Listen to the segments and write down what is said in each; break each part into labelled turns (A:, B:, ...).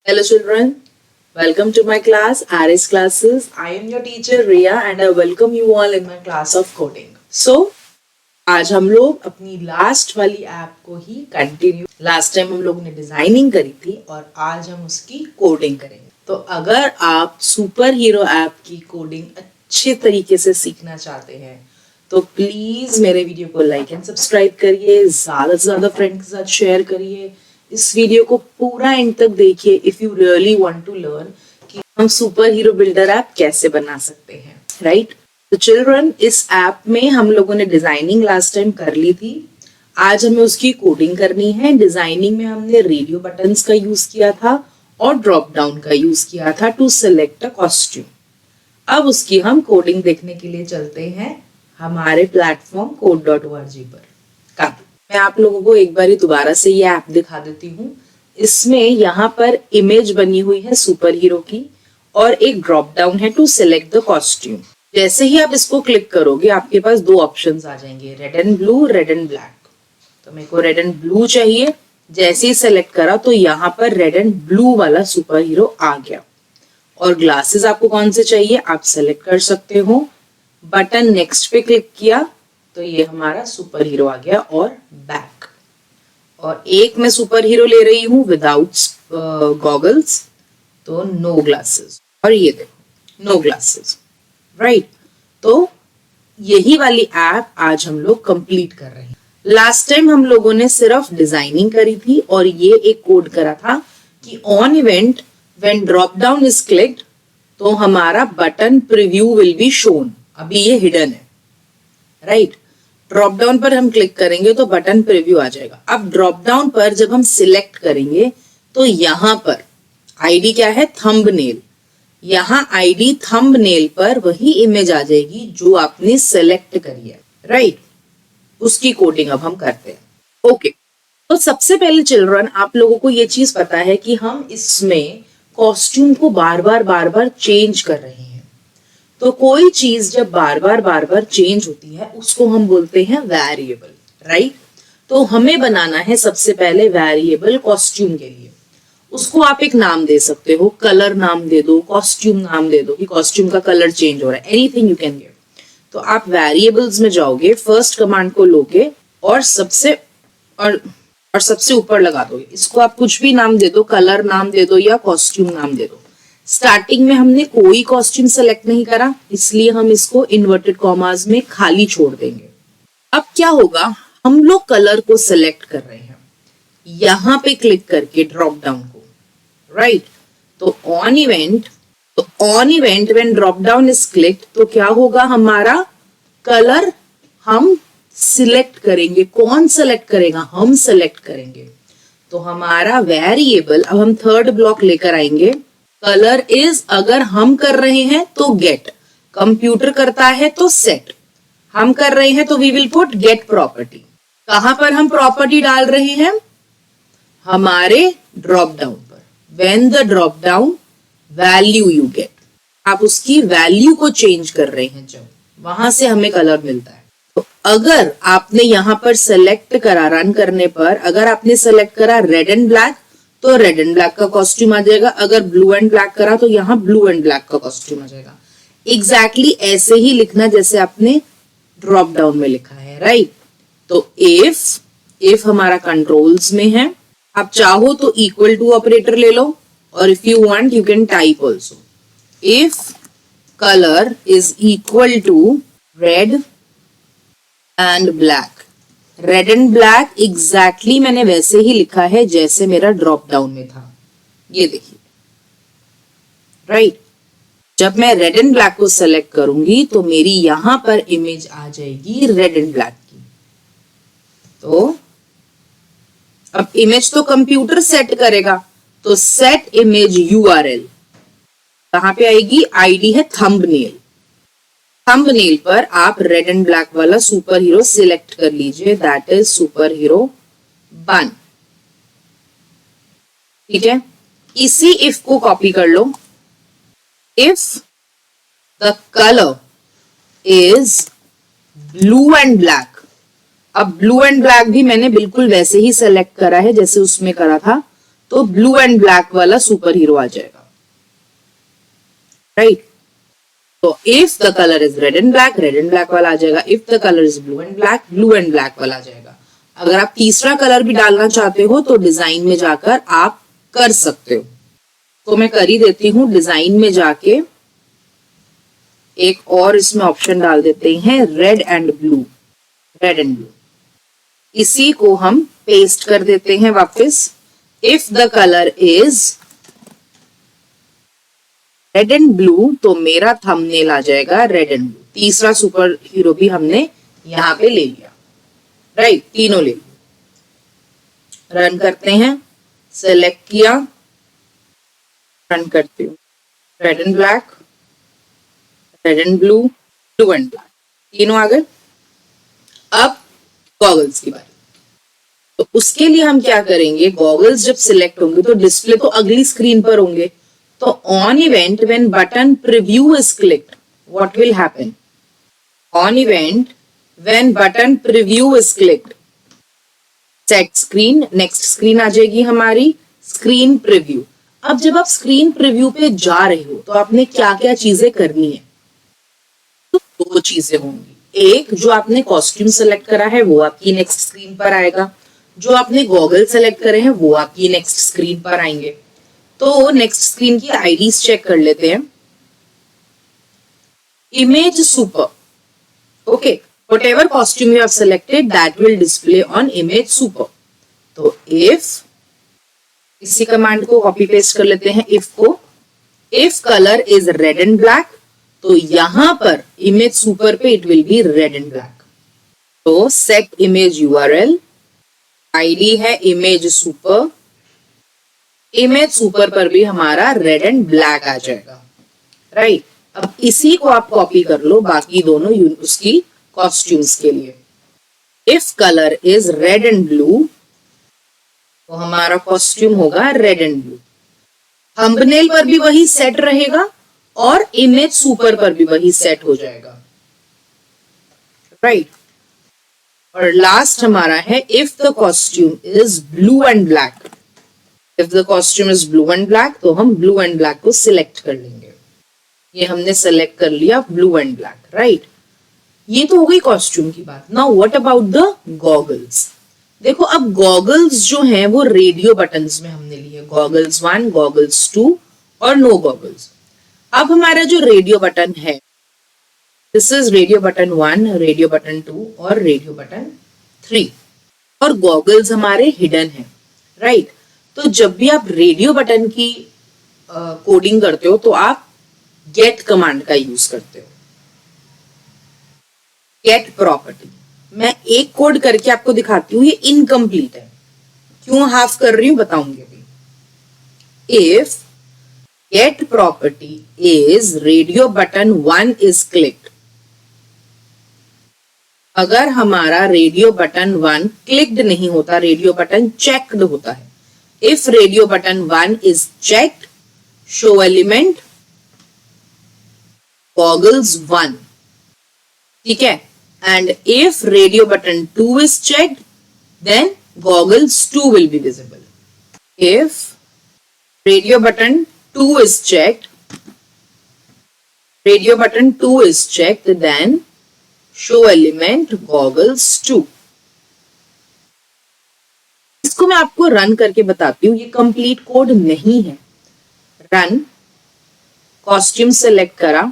A: Hello children, welcome to my class RS classes. I am your teacher Riya and I welcome you all in my class of coding. So आज हम लोग अपनी last वाली app को ही continue, last time हम लोगों ने designing करी थी और आज हम उसकी कोडिंग करेंगे। तो अगर आप सुपर हीरो ऐप की कोडिंग अच्छे तरीके से सीखना चाहते हैं तो प्लीज मेरे वीडियो को लाइक एंड सब्सक्राइब करिए, ज्यादा से ज्यादा फ्रेंड के साथ शेयर करिए। इस वीडियो को पूरा एंड तक देखिए if you really want to learn कि हम सुपर हीरो बिल्डर ऐप कैसे बना सकते हैं, राइट? तो चिल्ड्रन, इस ऐप में हम लोगों ने डिजाइनिंग लास्ट टाइम कर ली थी। आज हमें उसकी कोडिंग करनी है। डिजाइनिंग में हमने रेडियो बटन्स का यूज किया था और ड्रॉप डाउन का यूज किया था टू सिलेक्ट अ कॉस्ट्यूम। अब उसकी हम कोडिंग देखने के लिए चलते हैं हमारे प्लेटफॉर्म code.org पर। मैं आप लोगों को एक बार दोबारा से ये ऐप दिखा देती हूँ। इसमें यहाँ पर इमेज बनी हुई है सुपर हीरो की और एक ड्रॉप डाउन है टू सिलेक्ट द कॉस्ट्यूम। जैसे ही आप इसको क्लिक करोगे आपके पास दो ऑप्शंस आ जाएंगे, red and blue, red and black. तो मेरे को रेड एंड ब्लू चाहिए। जैसे ही सेलेक्ट करा तो यहाँ पर रेड एंड ब्लू वाला सुपर हीरो आ गया। और ग्लासेस आपको कौन से चाहिए आप सेलेक्ट कर सकते हो। बटन नेक्स्ट पे क्लिक किया तो ये हमारा सुपर हीरो आ गया और बैक। और एक मैं सुपर हीरो ले रही हूँ विदाउट गॉगल्स, तो नो ग्लासेस। और ये देखो नो ग्लासेस, राइट? तो यही वाली ऐप आज हम लोग कंप्लीट कर रहे हैं। लास्ट टाइम हम लोगों ने सिर्फ डिजाइनिंग करी थी और ये एक कोड करा था कि on event when drop down is clicked तो हमारा button preview will be shown. अभी ये हिडन है, राइट? ड्रॉप डाउन पर हम क्लिक करेंगे तो बटन प्रीव्यू आ जाएगा। अब ड्रॉप डाउन पर जब हम सिलेक्ट करेंगे तो यहाँ पर आईडी क्या है, थंबनेल। यहाँ आईडी थंबनेल पर वही इमेज आ जाएगी जो आपने सेलेक्ट करी है, राइट? उसकी कोडिंग अब हम करते हैं। ओके, तो सबसे पहले चिल्ड्रन आप लोगों को ये चीज पता है कि हम इसमें कॉस्ट्यूम को बार बार चेंज कर रहे हैं। तो कोई चीज जब बार बार चेंज होती है उसको हम बोलते हैं वेरिएबल, राइट? तो हमें बनाना है सबसे पहले वेरिएबल कॉस्ट्यूम के लिए। उसको आप एक नाम दे सकते हो, कलर नाम दे दो, कॉस्ट्यूम नाम दे दो कि कॉस्ट्यूम का कलर चेंज हो रहा है, एनीथिंग यू कैन गिव। तो आप वेरिएबल्स में जाओगे, फर्स्ट कमांड को लोगे और सबसे ऊपर लगा दोगे। इसको आप कुछ भी नाम दे दो, कलर नाम दे दो या कॉस्ट्यूम नाम दे दो। स्टार्टिंग में हमने कोई कॉस्ट्यूम सेलेक्ट नहीं करा इसलिए हम इसको इन्वर्टेड कॉमास में खाली छोड़ देंगे। अब क्या होगा, हम लोग कलर को सिलेक्ट कर रहे हैं यहां पे क्लिक करके ड्रॉप डाउन को, राइट? तो on event when drop down is clicked तो क्या होगा, हमारा कलर हम सिलेक्ट करेंगे। कौन सिलेक्ट करेगा, हम सिलेक्ट करेंगे। तो हमारा वेरिएबल, अब हम थर्ड ब्लॉक लेकर आएंगे। कलर इज अगर हम कर रहे हैं तो गेट, कंप्यूटर करता है तो सेट, हम कर रहे हैं तो we will put get property. कहां पर हम प्रॉपर्टी डाल रहे हैं, हमारे ड्रॉप डाउन पर। When the drop down value you get, आप उसकी वैल्यू को चेंज कर रहे हैं जब, वहां से हमें कलर मिलता है। तो अगर आपने यहां पर सेलेक्ट करा, रन करने पर अगर आपने सेलेक्ट करा रेड एंड ब्लैक तो रेड एंड ब्लैक का कॉस्ट्यूम आ जाएगा। अगर ब्लू एंड ब्लैक करा तो यहाँ ब्लू एंड ब्लैक का कॉस्ट्यूम आ जाएगा। एग्जैक्टली ऐसे ही लिखना जैसे आपने ड्रॉप डाउन में लिखा है, राइट? तो इफ हमारा कंट्रोल्स में है, आप चाहो तो इक्वल टू ऑपरेटर ले लो और if you want you can type also. If colour is equal to red and black, red and black exactly मैंने वैसे ही लिखा है जैसे मेरा ड्रॉप डाउन में था। ये देखिए, राइट? जब मैं रेड एंड ब्लैक को सेलेक्ट करूंगी तो मेरी यहां पर इमेज आ जाएगी रेड एंड ब्लैक की। तो अब इमेज तो कंप्यूटर सेट करेगा, तो सेट इमेज यूआरएल कहां पे आएगी, आईडी है थंबनेल। थंबनेल पर आप रेड एंड ब्लैक वाला सुपर हीरो सिलेक्ट कर लीजिए, दैट इज सुपर हीरो 1, ठीक है? इसी इफ को कॉपी कर लो। If the colour is blue and black, अब ब्लू एंड ब्लैक भी मैंने बिल्कुल वैसे ही सेलेक्ट करा है जैसे उसमें करा था। तो ब्लू एंड ब्लैक वाला सुपर हीरो आ जाएगा, राइट। तो if the colour is red and black वाला आ जाएगा। If the colour is blue and black वाला आ जाएगा। अगर आप तीसरा कलर भी डालना चाहते हो तो डिजाइन में जाकर आप कर सकते हो। तो मैं कर ही देती हूं, डिजाइन में जाके एक और इसमें ऑप्शन डाल देते हैं, रेड एंड ब्लू। इसी को हम पेस्ट कर देते हैं वापस। If the colour is red and blue तो मेरा थंबनेल आ जाएगा रेड एंड ब्लू। तीसरा सुपर हीरो भी हमने यहां पे ले लिया, राइट, तीनों ले लिया। रन करते हैं, सेलेक्ट किया, रन करती हूँ, red and black, red and blue, blue and black, तीनों आ गए। अब गॉगल्स की बारी। तो उसके लिए हम क्या करेंगे, गॉगल्स जब सिलेक्ट होंगे तो डिस्प्ले तो अगली स्क्रीन पर होंगे। तो on event when button preview is clicked, what will happen? On event when button preview is clicked, set screen, next screen आ जाएगी हमारी, स्क्रीन प्रीव्यू। अब जब आप स्क्रीन प्रीव्यू पे जा रहे हो तो आपने क्या क्या चीजें करनी है? तो दो चीजें होंगी। एक, जो आपने कॉस्ट्यूम सेलेक्ट करा है वो आपकी नेक्स्ट स्क्रीन पर आएगा। जो आपने गॉगल सेलेक्ट करे हैं वो आपकी नेक्स्ट स्क्रीन पर आएंगे। तो नेक्स्ट स्क्रीन की आईडीज चेक कर लेते हैं। Image super, okay, whatever costume you have selected that will display on image super. तो इफ, इसी कमांड को कॉपी पेस्ट कर लेते हैं, इफ को, if colour is red and black तो यहां पर इमेज सुपर पे it will be red and black. तो सेट इमेज यूआरएल, आईडी है इमेज सुपर, इमेज सुपर पर भी हमारा रेड एंड ब्लैक आ जाएगा, राइट। अब इसी को आप कॉपी कर लो बाकी दोनों उसकी कॉस्ट्यूम्स के लिए। If colour is red and blue तो हमारा कॉस्ट्यूम होगा रेड एंड ब्लू। थंबनेल पर भी वही सेट रहेगा और इमेज सुपर पर भी वही सेट हो जाएगा, राइट। और लास्ट हमारा है if the costume is blue and black. If the costume is blue and black तो हम ब्लू एंड ब्लैक को सिलेक्ट कर लेंगे। ये हमने सेलेक्ट कर लिया ब्लू एंड ब्लैक, राइट। ये तो हो गई कॉस्ट्यूम की बात। Now what about the goggles? देखो, अब गॉगल्स जो हैं वो रेडियो बटन्स में हमने लिए, गॉगल्स 1, गॉगल्स 2 और नो गॉगल्स। अब हमारा जो रेडियो बटन है, this is radio button 1, radio button 2 और रेडियो बटन 3, और गॉगल्स हमारे हिडन है, राइट। तो जब भी आप रेडियो बटन की कोडिंग करते हो तो आप गेट कमांड का यूज करते हो। गेट प्रॉपर्टी, मैं एक कोड करके आपको दिखाती हूँ, ये इनकम्प्लीट है, क्यों हाफ कर रही हूं बताऊंगी अभी। If get property is radio button 1 is clicked, अगर हमारा रेडियो बटन 1 क्लिक्ड नहीं होता, रेडियो बटन चेक्ड होता है। If radio button 1 is checked, show element goggles 1, ठीक है। And if radio button 2 is checked, then goggles 2 will be visible. If radio button 2 is checked, then show element goggles 2. इसको मैं आपको run करके बताती हूँ, ये कंप्लीट कोड नहीं है। रन, कॉस्ट्यूम सेलेक्ट करा,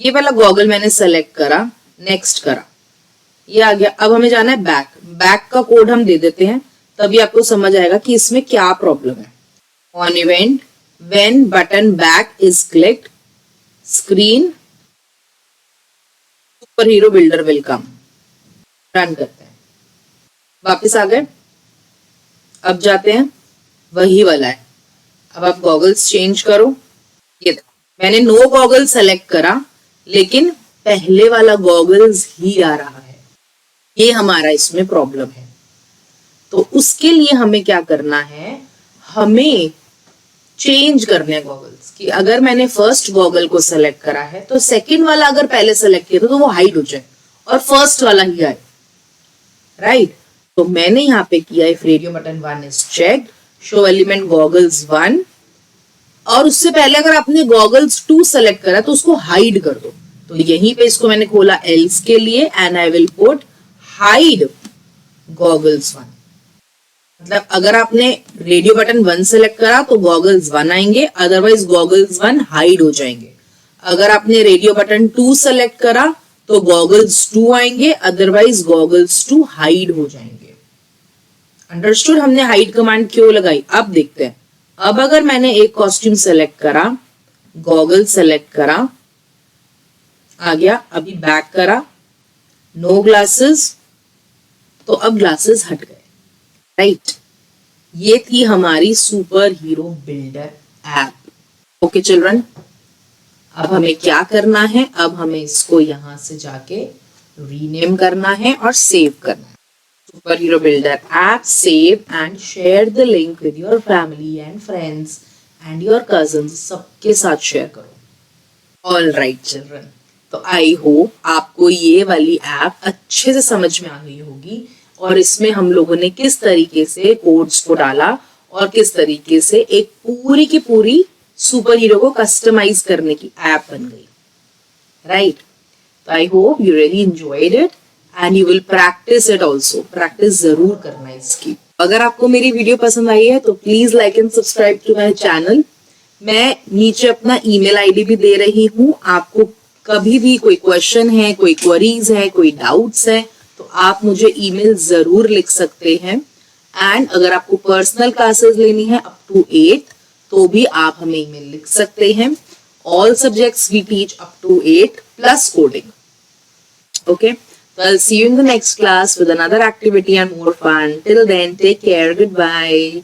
A: ये वाला गॉगल मैंने सेलेक्ट करा, नेक्स्ट करा, ये आ गया। अब हमें जाना है बैक का कोड हम दे देते हैं, तभी आपको समझ आएगा कि इसमें क्या प्रॉब्लम है। On event when button back is clicked, screen super hero builder will come. Run करते हैं, वापस आ गए। अब जाते हैं, वही वाला है। अब आप गॉगल्स चेंज करो, ये मैंने नो गॉगल सेलेक्ट करा लेकिन पहले वाला गॉगल्स ही आ रहा है, ये हमारा इसमें प्रॉब्लम है। तो उसके लिए हमें क्या करना है, हमें चेंज करने हैं गॉगल्स कि अगर मैंने फर्स्ट गॉगल को सेलेक्ट करा है तो सेकंड वाला अगर पहले सेलेक्ट किया तो वो हाइड हो जाए और फर्स्ट वाला ही आए, राइट। तो मैंने यहाँ पे किया if radio button 1 is checked, show element goggles 1, और उससे पहले अगर आपने गॉगल्स 2 सेलेक्ट करा तो उसको हाइड कर दो। तो यहीं पे इसको मैंने खोला एल्स के लिए, and I will put hide goggles 1। मतलब अगर आपने रेडियो बटन 1 सेलेक्ट करा तो गॉगल्स 1 आएंगे, अदरवाइज गॉगल्स 1 हाइड हो जाएंगे। अगर आपने रेडियो बटन 2 सेलेक्ट करा तो गॉगल्स 2 आएंगे, अदरवाइज गॉगल्स 2 हाइड हो जाएंगे। अंडरस्टूड? हमने हाइड कमांड क्यों लगाई, अब देखते हैं। अब अगर मैंने एक कॉस्ट्यूम सेलेक्ट करा, गॉगल सेलेक्ट करा, आ गया, अभी बैक करा, नो ग्लासेस, तो अब ग्लासेस हट गए, राइट? ये थी हमारी super hero builder app. Okay children, अब हमें क्या करना है, अब हमें इसको यहां से जाके रीनेम करना है और सेव करना है। Super Hero Builder app, save and share the link with your family and friends and your cousins, सबके साथ शेयर करो। All right children, तो आई होप आपको ये वाली ऐप अच्छे से समझ में आ गई होगी, और इसमें हम लोगों ने किस तरीके से कोड्स को डाला और किस तरीके से एक पूरी की पूरी सुपर हीरो को कस्टमाइज करने की ऐप बन गई, राइट? तो I hope you really enjoyed it and you will practice it also. Practice जरूर करना है इसकी। अगर आपको मेरी वीडियो पसंद आई है तो please like and subscribe to my channel. मैं नीचे अपना ईमेल आईडी भी दे रही हूँ। आपको कभी भी कोई क्वेश्चन है, कोई क्वेरीज है, कोई डाउट्स है, तो आप मुझे ईमेल जरूर लिख सकते हैं। एंड अगर आपको पर्सनल क्लासेस लेनी है अप टू 8, तो भी आप हमें ईमेल लिख सकते हैं। All subjects we teach up to 8 plus coding. Okay, so I'll see you in the next class with another activity and more fun. Till then, take care. Goodbye.